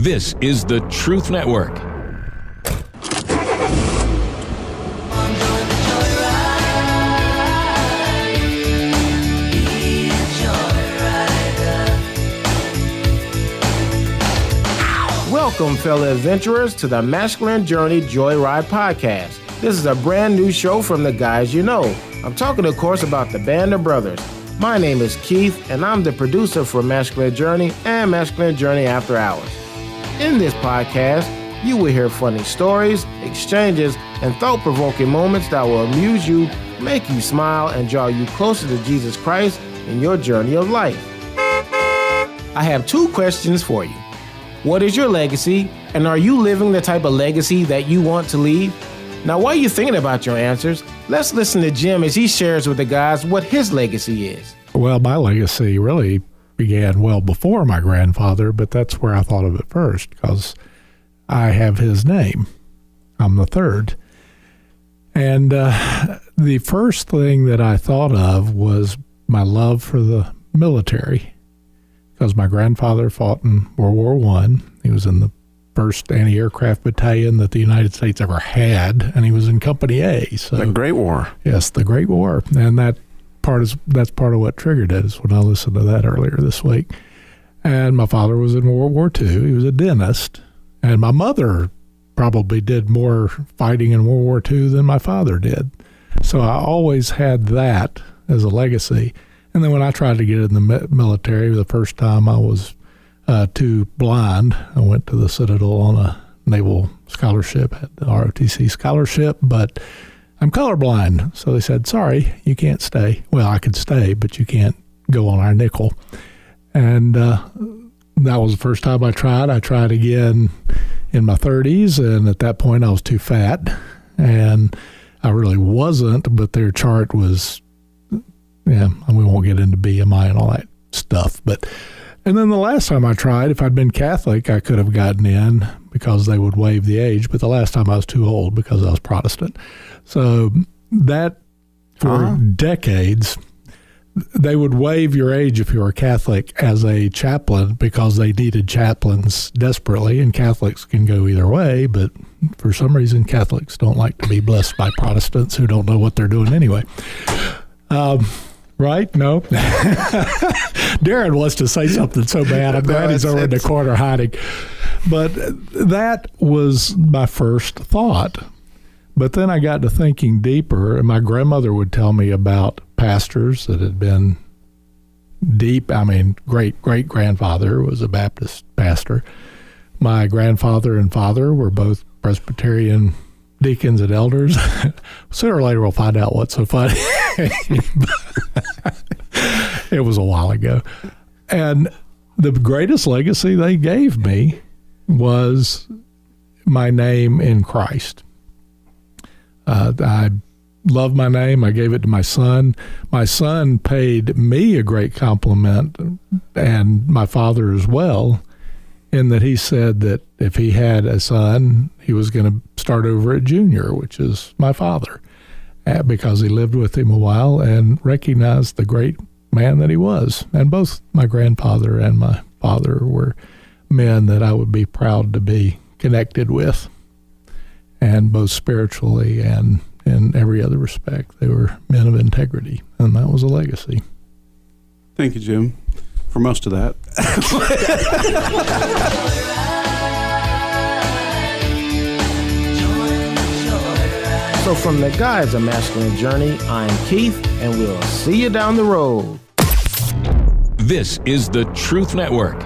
This is the Truth Network. Welcome, fellow adventurers, to the Masculine Journey Joyride Podcast. This is a brand new show from the guys you know. I'm talking, of course, about the Band of Brothers. My name is Keith, and I'm the producer for Masculine Journey and Masculine Journey After Hours. In this podcast, you will hear funny stories, exchanges, and thought-provoking moments that will amuse you, make you smile, and draw you closer to Jesus Christ in your journey of life. I have two questions for you. What is your legacy, and are you living the type of legacy that you want to leave? Now, while you're thinking about your answers, let's listen to Jim as he shares with the guys what his legacy is. Well, my legacy really began well before my grandfather, but that's where I thought of it first, because I have his name. I'm the third. And the first thing that I thought of was my love for the military, because my grandfather fought in World War I. He was in the first anti-aircraft battalion that the United States ever had, and he was in Company A. So the Great War. Yes, the Great War. And that's part of what triggered it, is when I listened to that earlier this week. And my father was in World War II. He was a dentist. And my mother probably did more fighting in World War II than my father did. So I always had that as a legacy. And then when I tried to get in the military, the first time I was too blind. I went to the Citadel on a naval scholarship, had the ROTC scholarship, but I'm colorblind. So they said, sorry, you can't stay. Well, I could stay, but you can't go on our nickel. And that was the first time I tried. I tried again in my 30s, and at that point I was too fat. And I really wasn't, but their chart was, and we won't get into BMI and all that stuff, and then the last time I tried, if I'd been Catholic, I could have gotten in because they would waive the age. But the last time I was too old because I was Protestant. So that, for decades, they would waive your age if you were Catholic as a chaplain because they needed chaplains desperately. And Catholics can go either way, but for some reason, Catholics don't like to be blessed by Protestants who don't know what they're doing anyway. Right? No. Darren wants to say something so bad. I'm glad he's over in the corner hiding. But that was my first thought. But then I got to thinking deeper, and my grandmother would tell me about pastors that had been deep. I mean, great-grandfather was a Baptist pastor. My grandfather and father were both Presbyterian deacons and elders. Sooner or later we'll find out what's so funny. It was a while ago. And the greatest legacy they gave me was my name in Christ. I love my name. I gave it to my son. My son paid me a great compliment, and my father as well, in that he said that if he had a son, he was going to start over at Junior, which is my father, because he lived with him a while and recognized the great man that he was. And both my grandfather and my father were men that I would be proud to be connected with, and both spiritually and in every other respect. They were men of integrity, and that was a legacy. Thank you, Jim, for most of that. So from the guys of Masculine Journey, I'm Keith, and we'll see you down the road. This is the Truth Network.